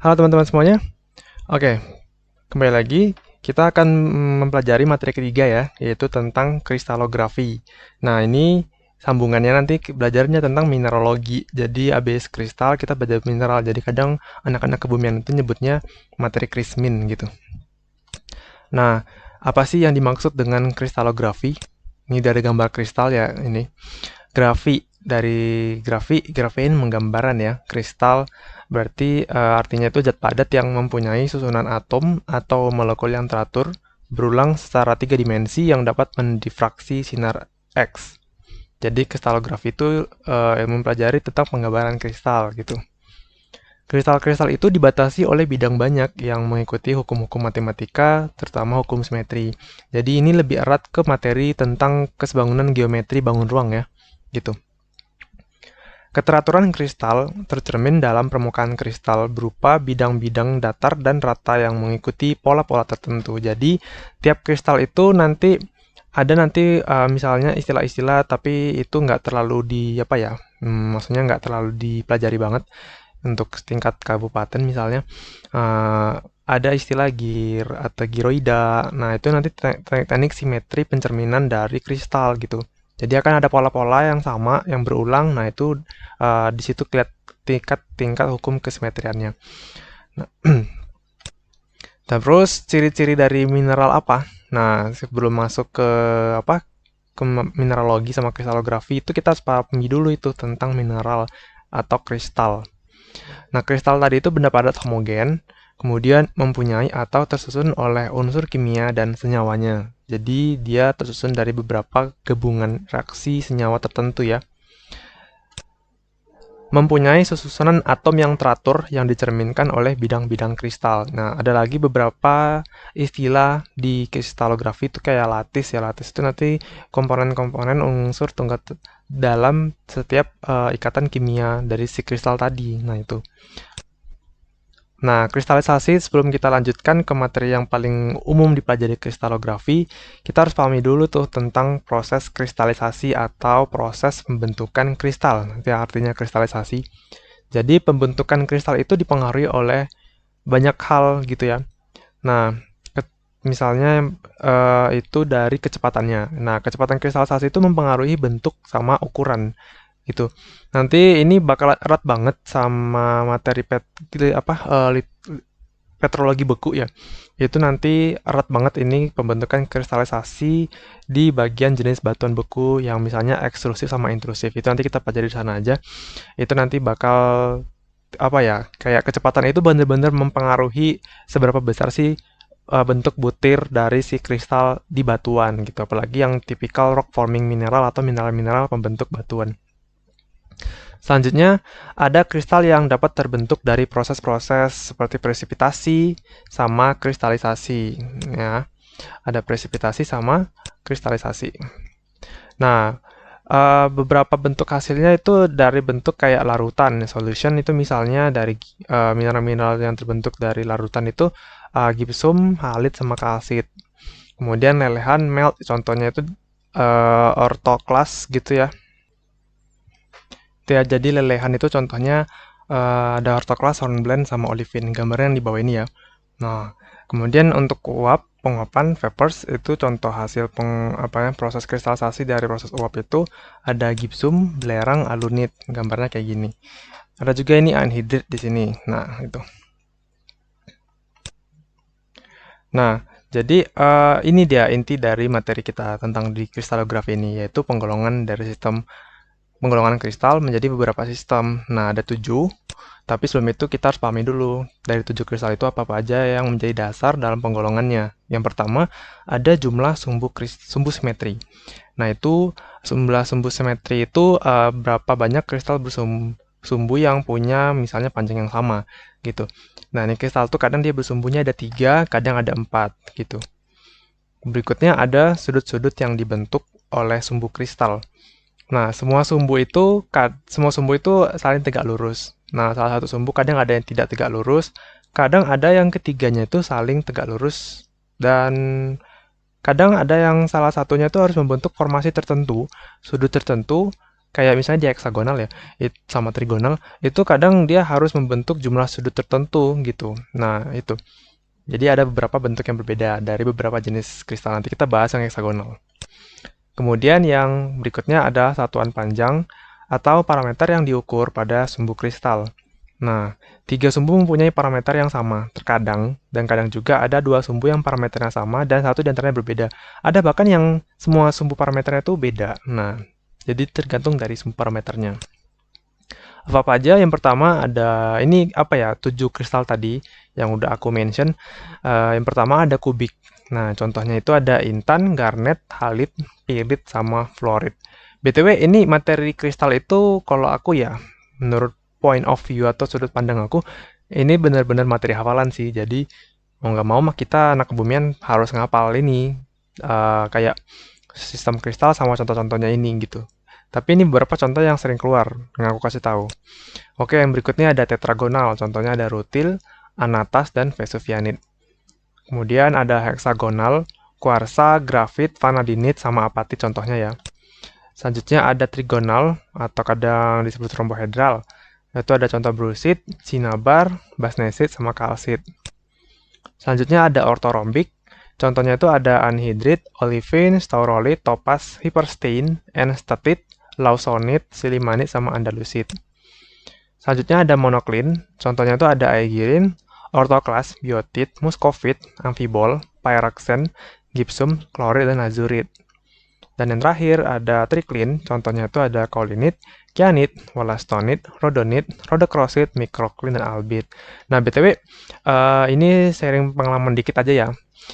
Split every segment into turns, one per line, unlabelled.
Halo teman-teman semuanya. Oke, kembali lagi. Kita akan mempelajari materi ketiga ya, yaitu tentang kristalografi. Nah, ini sambungannya nanti belajarnya tentang mineralogi. Jadi, abis kristal kita belajar mineral. Jadi, kadang anak-anak kebumian itu nyebutnya materi krismin gitu. Nah, apa sih yang dimaksud dengan kristalografi? Ini dari gambar kristal ya, ini. Grafein menggambaran ya. Kristal berarti artinya itu zat padat yang mempunyai susunan atom atau molekul yang teratur berulang secara 3 dimensi yang dapat mendifraksi sinar X. Jadi kristalografi itu mempelajari tentang penggambaran kristal gitu. Kristal-kristal itu dibatasi oleh bidang banyak yang mengikuti hukum-hukum matematika, terutama hukum simetri. Jadi ini lebih erat ke materi tentang kesebangunan geometri bangun ruang ya, gitu. Keteraturan kristal tercermin dalam permukaan kristal berupa bidang-bidang datar dan rata yang mengikuti pola-pola tertentu. Jadi, tiap kristal itu nanti ada misalnya istilah-istilah tapi itu nggak terlalu maksudnya nggak terlalu dipelajari banget untuk tingkat kabupaten misalnya. Ada istilah gir atau giroida. Nah, itu nanti teknik simetri pencerminan dari kristal gitu. Jadi akan ada pola-pola yang sama, yang berulang. Nah, itu di situ lihat tingkat hukum kesimetriannya. Nah, terus ciri-ciri dari mineral apa? Nah, sebelum masuk ke ke mineralogi sama kristalografi itu kita harus pahami dulu itu tentang mineral atau kristal. Nah, kristal tadi itu benda padat homogen, kemudian mempunyai atau tersusun oleh unsur kimia dan senyawanya. Jadi, dia tersusun dari beberapa gabungan reaksi senyawa tertentu ya. Mempunyai susunan atom yang teratur yang dicerminkan oleh bidang-bidang kristal. Nah, ada lagi beberapa istilah di kristalografi itu kayak lattice ya. Lattice itu nanti komponen-komponen unsur tunggal dalam setiap ikatan kimia dari si kristal tadi. Nah, itu. Nah, kristalisasi sebelum kita lanjutkan ke materi yang paling umum dipelajari kristalografi, kita harus pahami dulu tuh tentang proses kristalisasi atau proses pembentukan kristal. Itu artinya kristalisasi. Jadi, pembentukan kristal itu dipengaruhi oleh banyak hal gitu ya. Nah, misalnya itu dari kecepatannya. Nah, kecepatan kristalisasi itu mempengaruhi bentuk sama ukuran gitu. Nanti ini bakal erat banget sama materi petrologi beku ya. Itu nanti erat banget ini pembentukan kristalisasi di bagian jenis batuan beku yang misalnya ekstrusif sama intrusif. Itu nanti kita pelajari di sana aja. Itu nanti bakal kayak kecepatan itu benar-benar mempengaruhi seberapa besar sih bentuk butir dari si kristal di batuan gitu. Apalagi yang tipikal rock forming mineral atau mineral-mineral pembentuk batuan. Selanjutnya, ada kristal yang dapat terbentuk dari proses-proses seperti presipitasi sama kristalisasi. Ya, ada presipitasi sama kristalisasi. Nah, beberapa bentuk hasilnya itu dari bentuk kayak larutan. Solution itu misalnya dari mineral-mineral yang terbentuk dari larutan itu gipsum, halit, sama kalsit. Kemudian lelehan melt, contohnya itu orthoklas gitu ya. Ya, jadi lelehan itu contohnya ada orthoklas, hornblende, sama olivine. Gambarnya yang di bawah ini ya. Nah, kemudian untuk penguapan vapors itu contoh hasil proses kristalisasi dari proses uap itu ada gipsum, belerang, alunit. Gambarnya kayak gini. Ada juga ini anhidrit di sini. Nah, itu. Nah, jadi ini dia inti dari materi kita tentang di kristalografi ini, yaitu penggolongan dari sistem penggolongan kristal menjadi beberapa sistem. Nah, ada 7, tapi sebelum itu kita harus pahami dulu dari 7 kristal itu apa-apa aja yang menjadi dasar dalam penggolongannya. Yang pertama, ada jumlah sumbu simetri. Nah, itu jumlah sumbu simetri itu berapa banyak kristal bersumbu yang punya misalnya panjang yang sama gitu. Nah, ini kristal tuh kadang dia bersumbunya ada 3, kadang ada 4 gitu. Berikutnya ada sudut-sudut yang dibentuk oleh sumbu kristal. Nah, semua sumbu itu saling tegak lurus. Nah, salah satu sumbu kadang ada yang tidak tegak lurus, kadang ada yang ketiganya itu saling tegak lurus, dan kadang ada yang salah satunya itu harus membentuk formasi tertentu, sudut tertentu, kayak misalnya di heksagonal ya, sama trigonal, itu kadang dia harus membentuk jumlah sudut tertentu gitu. Nah, itu. Jadi ada beberapa bentuk yang berbeda dari beberapa jenis kristal. Nanti kita bahas yang heksagonal. Kemudian yang berikutnya ada satuan panjang atau parameter yang diukur pada sumbu kristal. Nah, tiga sumbu mempunyai parameter yang sama, terkadang, dan kadang juga ada dua sumbu yang parameternya sama dan satu di antaranya berbeda. Ada bahkan yang semua sumbu parameternya itu beda. Nah, jadi tergantung dari sumbu parameternya. Apa aja? Yang pertama ada, ini apa ya, 7 kristal tadi yang udah aku mention. Yang pertama ada kubik. Nah, contohnya itu ada intan, garnet, halit, pirit, sama fluorit. BTW, ini materi kristal itu kalau aku ya, menurut point of view atau sudut pandang aku, ini benar-benar materi hafalan sih. Jadi, mau nggak mau mah kita anak kebumian harus ngapal ini. Kayak sistem kristal sama contoh-contohnya ini gitu. Tapi ini beberapa contoh yang sering keluar, yang aku kasih tahu. Oke, yang berikutnya ada tetragonal. Contohnya ada rutil, anatas, dan vesuvianit. Kemudian ada heksagonal, kuarsa, grafit, vanadinit, sama apatit contohnya ya. Selanjutnya ada trigonal, atau kadang disebut rombohedral. Itu ada contoh brusit, cinnabar, basnesit, sama kalsit. Selanjutnya ada ortorombik. Contohnya itu ada anhidrit, olivine, staurolit, topas, hyperstein, enstatit, lausonit, silimanit, sama andalusit. Selanjutnya ada monoklin. Contohnya itu ada aegirin, ortoklas, biotit, muscovit, amfibol, pyroxene, gypsum, klorit, dan azurit. Dan yang terakhir ada triklin, contohnya itu ada kaulinit, kyanit, wollastonit, rhodonit, rhodochrosite, microcline, dan albit. Nah, BTW, ini sharing pengalaman dikit aja ya.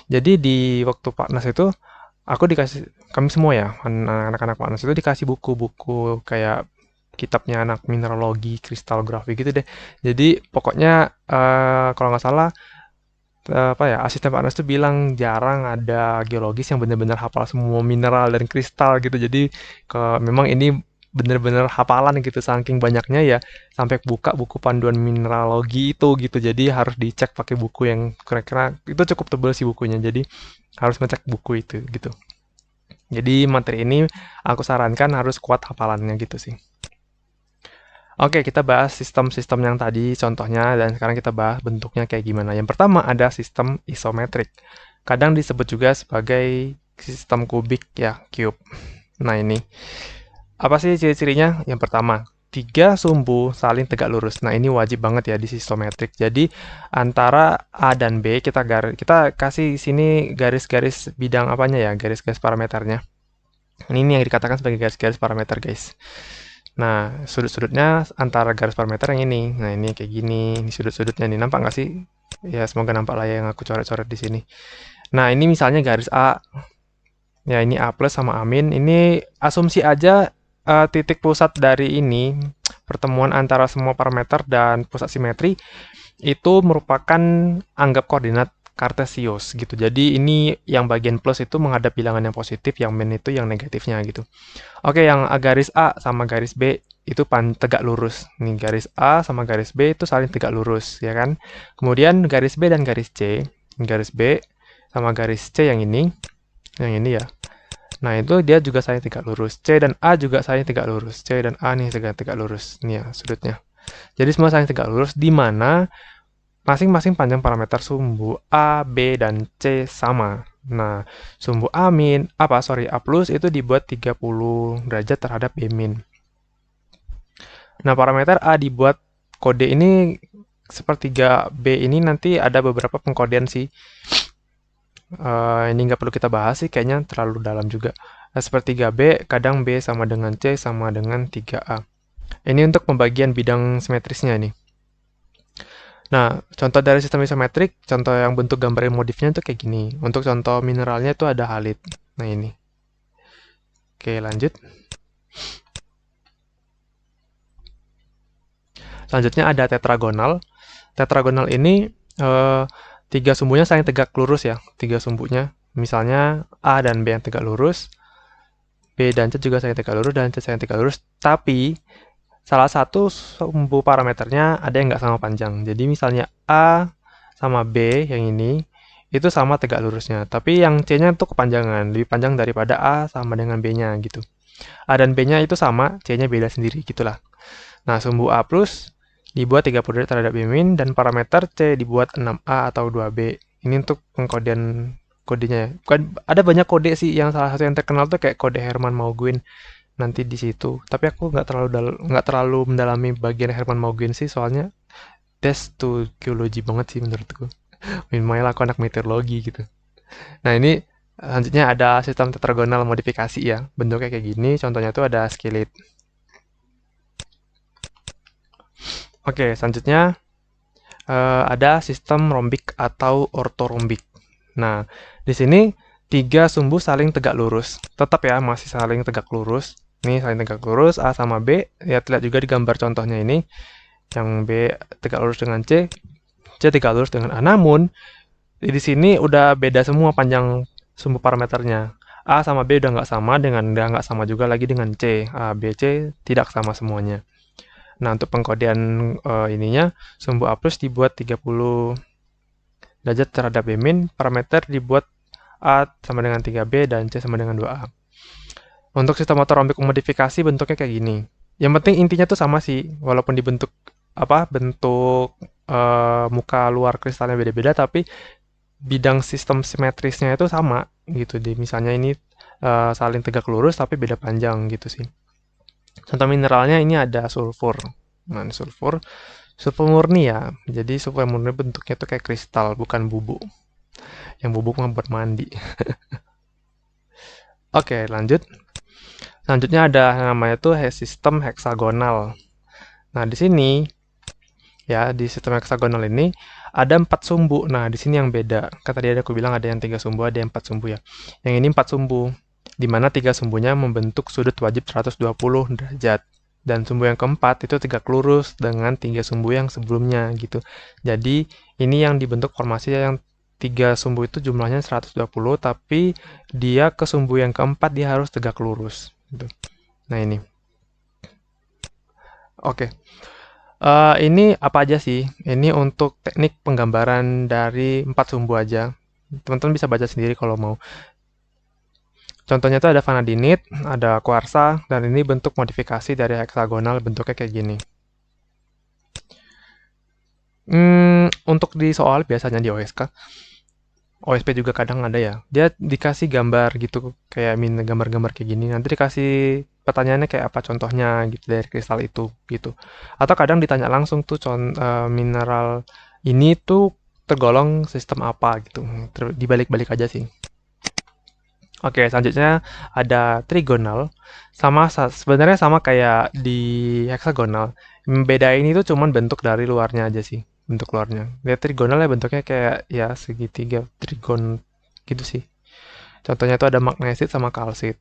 Jadi di waktu Pak Nas itu, aku dikasih, kami semua ya, anak-anak Pak Nas itu dikasih buku-buku kayak kitabnya anak mineralogi, kristalgrafi gitu deh. Jadi pokoknya kalau nggak salah apa ya, asisten Pak Anas tuh bilang jarang ada geologis yang benar-benar hafal semua mineral dan kristal gitu. Jadi memang ini benar-benar hafalan gitu saking banyaknya ya sampai buka buku panduan mineralogi itu gitu. Jadi harus dicek pakai buku yang kira-kira itu cukup tebal sih bukunya. Jadi harus ngecek buku itu gitu. Jadi materi ini aku sarankan harus kuat hafalannya gitu sih. Oke, kita bahas sistem-sistem yang tadi contohnya dan sekarang kita bahas bentuknya kayak gimana. Yang pertama ada sistem isometrik. Kadang disebut juga sebagai sistem kubik ya, cube. Nah, ini. Apa sih ciri-cirinya? Yang pertama, tiga sumbu saling tegak lurus. Nah, ini wajib banget ya di isometrik. Jadi, antara A dan B kita kasih sini garis-garis bidang apanya ya, garis-garis parameternya. Ini yang dikatakan sebagai garis-garis parameter, guys. Nah, sudut-sudutnya antara garis parameter yang ini. Nah, ini kayak gini. Ini sudut-sudutnya nih. Nampak nggak sih? Ya, semoga nampak lah yang aku coret-coret di sini. Nah, ini misalnya garis A. Ya, ini A plus sama A min. Ini asumsi aja titik pusat dari ini, pertemuan antara semua parameter dan pusat simetri, itu merupakan anggap koordinat Kartesius gitu. Jadi ini yang bagian plus itu menghadap bilangan yang positif, yang min itu yang negatifnya gitu. Oke, yang garis A sama garis B itu tegak lurus. Nih garis A sama garis B itu saling tegak lurus, ya kan? Kemudian garis B dan garis C, garis B sama garis C yang ini ya. Nah, itu dia juga saling tegak lurus. C dan A juga saling tegak lurus. C dan A nih tegak lurus. Nih ya, sudutnya. Jadi semua saling tegak lurus di mana masing-masing panjang parameter sumbu A, B, dan C sama. Nah, sumbu A min, A plus itu dibuat 30 derajat terhadap B min. Nah, parameter A dibuat kode ini sepertiga B ini nanti ada beberapa pengkodean sih. Ini nggak perlu kita bahas sih, kayaknya terlalu dalam juga. Sepertiga B, kadang B sama dengan C sama dengan 3A. Ini untuk pembagian bidang simetrisnya nih. Nah, contoh dari sistem isometrik, contoh yang bentuk gambar modifnya itu kayak gini. Untuk contoh mineralnya itu ada halit. Nah, ini. Oke, lanjut. Selanjutnya ada tetragonal. Tetragonal ini tiga sumbunya saling tegak lurus ya. Tiga sumbunya. Misalnya A dan B yang tegak lurus. B dan C juga saling tegak lurus dan C saling tegak lurus. Tapi salah satu sumbu parameternya ada yang nggak sama panjang. Jadi misalnya A sama B yang ini, itu sama tegak lurusnya. Tapi yang C-nya itu kepanjangan, lebih panjang daripada A sama dengan B-nya gitu. A dan B-nya itu sama, C-nya beda sendiri, gitulah. Nah, sumbu A plus dibuat 30 derajat terhadap B min, dan parameter C dibuat 6A atau 2B. Ini untuk pengkodean kodenya ya. Bukan, ada banyak kode sih, yang salah satu yang terkenal tuh kayak kode Herman Mauguin nanti di situ. Tapi aku nggak terlalu mendalami bagian Herman Mauguin sih, soalnya that's to geology banget sih menurutku. Meanwhile aku anak meteorologi gitu. Nah, ini selanjutnya ada sistem tetragonal modifikasi ya. Bentuknya kayak gini, contohnya tuh ada skillet. Oke, selanjutnya ada sistem rombik atau ortorombik. Nah, di sini tiga sumbu saling tegak lurus. Tetap ya, masih saling tegak lurus. Ini saling tegak lurus, A sama B. Ya, lihat juga di gambar contohnya ini. Yang B tegak lurus dengan C tegak lurus dengan A. Namun, di sini udah beda semua panjang sumbu parameternya. A sama B udah nggak sama juga lagi dengan C. A, B, C tidak sama semuanya. Nah, untuk pengkodean ininya, sumbu A plus dibuat 30 derajat terhadap B min, parameter dibuat A sama dengan 3B dan C sama dengan 2A. Untuk sistem ortorombik modifikasi bentuknya kayak gini. Yang penting intinya tuh sama sih, walaupun dibentuk bentuk muka luar kristalnya beda-beda, tapi bidang sistem simetrisnya itu sama gitu. Di misalnya ini saling tegak lurus tapi beda panjang gitu sih. Contoh mineralnya ini ada sulfur. Nah, sulfur murni ya. Jadi sulfur murni bentuknya tuh kayak kristal, bukan bubuk. Yang bubuk mah buat mandi. Oke, lanjut. Selanjutnya ada namanya tuh sistem heksagonal. Nah, di sini ya, di sistem heksagonal ini ada 4 sumbu. Nah, di sini yang beda. Kan tadi aku bilang ada yang 3 sumbu, ada yang 4 sumbu ya. Yang ini 4 sumbu, di mana 3 sumbunya membentuk sudut wajib 120 derajat. Dan sumbu yang keempat itu tegak lurus dengan 3 sumbu yang sebelumnya gitu. Jadi, ini yang dibentuk formasi yang 3 sumbu itu jumlahnya 120, tapi dia ke sumbu yang keempat dia harus tegak lurus. Gitu. Nah, ini. Oke. Ini apa aja sih? Ini untuk teknik penggambaran dari 4 sumbu aja. Teman-teman bisa baca sendiri kalau mau. Contohnya itu ada vanadinit, ada kuarsa, dan ini bentuk modifikasi dari heksagonal, bentuknya kayak gini. Untuk di soal biasanya di OSK, OSP juga kadang ada ya. Dia dikasih gambar gitu, kayak gambar-gambar kayak gini. Nanti dikasih pertanyaannya kayak apa contohnya gitu dari kristal itu gitu. Atau kadang ditanya langsung tuh mineral ini tuh tergolong sistem apa gitu. Dibalik-balik aja sih. Oke, selanjutnya ada trigonal. Sebenarnya sama kayak di heksagonal. Beda ini tuh cuman bentuk dari luarnya aja sih, bentuk luarnya. Dia trigonal ya bentuknya kayak ya segitiga trigon gitu sih. Contohnya tuh ada magnesit sama kalsit.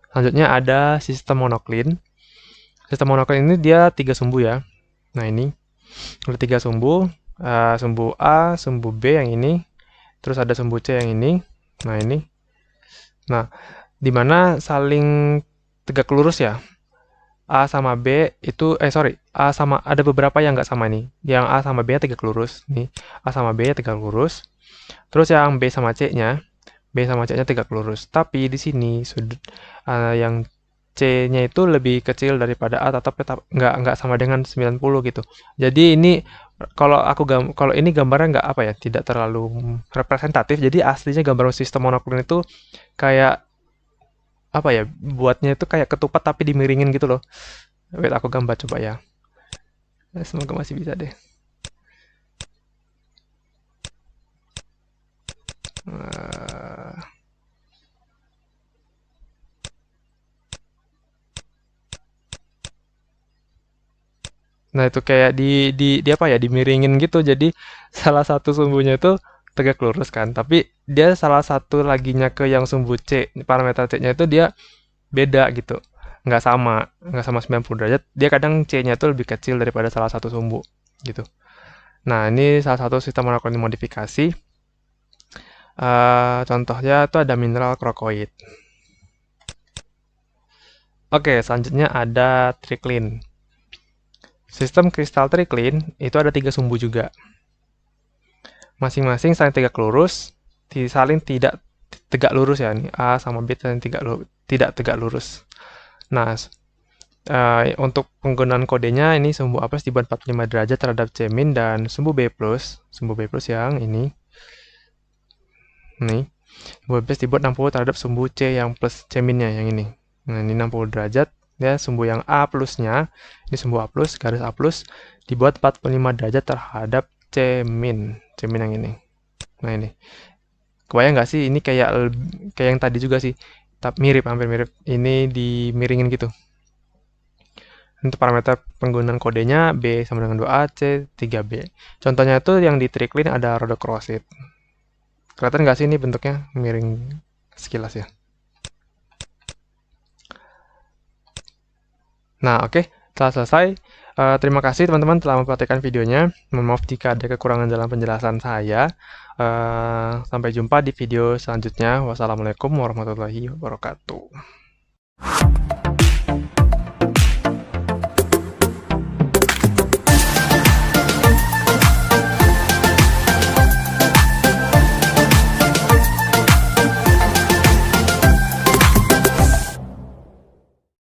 Selanjutnya ada sistem monoklin. Sistem monoklin ini dia 3 sumbu ya. Nah, ini ada 3 sumbu. Sumbu A, sumbu B yang ini, terus ada sumbu C yang ini. Nah, ini. Nah, di mana saling tegak lurus ya. A sama B itu, A sama, ada beberapa yang nggak sama nih. Yang A sama B tegak lurus. Nih, A sama B tegak lurus. Terus yang B sama C-nya, tegak lurus. Tapi di sini sudut yang C-nya itu lebih kecil daripada A, tetap nggak sama dengan 90 gitu. Jadi ini kalau ini gambarnya nggak apa ya, tidak terlalu representatif. Jadi aslinya gambar sistem monoklin itu kayak apa ya, buatnya itu kayak ketupat tapi dimiringin gitu loh. Wait, aku gambar coba ya. Semoga masih bisa deh. Nah, itu kayak di apa ya, dimiringin gitu. Jadi salah satu sumbunya itu tegak lurus kan, tapi dia salah satu laginya ke yang sumbu C, parameter C-nya itu dia beda gitu. Nggak sama 90 derajat. Dia kadang C-nya itu lebih kecil daripada salah satu sumbu gitu. Nah, ini salah satu sistem monoklin modifikasi. Contohnya itu ada mineral krokoid. Oke, selanjutnya ada triklin. Sistem kristal triklin itu ada 3 sumbu juga. Masing-masing saling tegak lurus, saling tidak tegak lurus ya, ini A sama B tidak tegak lurus. Nah, untuk penggunaan kodenya ini sumbu A plus dibuat 45 derajat terhadap C min dan sumbu B plus yang ini, nih, sumbu B plus dibuat 60 terhadap sumbu C yang plus C minnya yang ini. Nah, ini 60 derajat, ya sumbu yang A plusnya, ini sumbu A plus, garis A plus, dibuat 45 derajat terhadap C min yang ini. Nah ini, kebayang nggak sih ini kayak yang tadi juga sih, tapi mirip, hampir mirip. Ini dimiringin gitu. Untuk parameter penggunaan kodenya B sama dengan 2A, C 3B. Contohnya itu yang di triklin ada rhodochrosite. Kelihatan nggak sih ini bentuknya miring sekilas ya? Nah, oke, telah selesai. Terima kasih teman-teman telah memperhatikan videonya. Mohon maaf jika ada kekurangan dalam penjelasan saya. Sampai jumpa di video selanjutnya. Wassalamualaikum warahmatullahi wabarakatuh.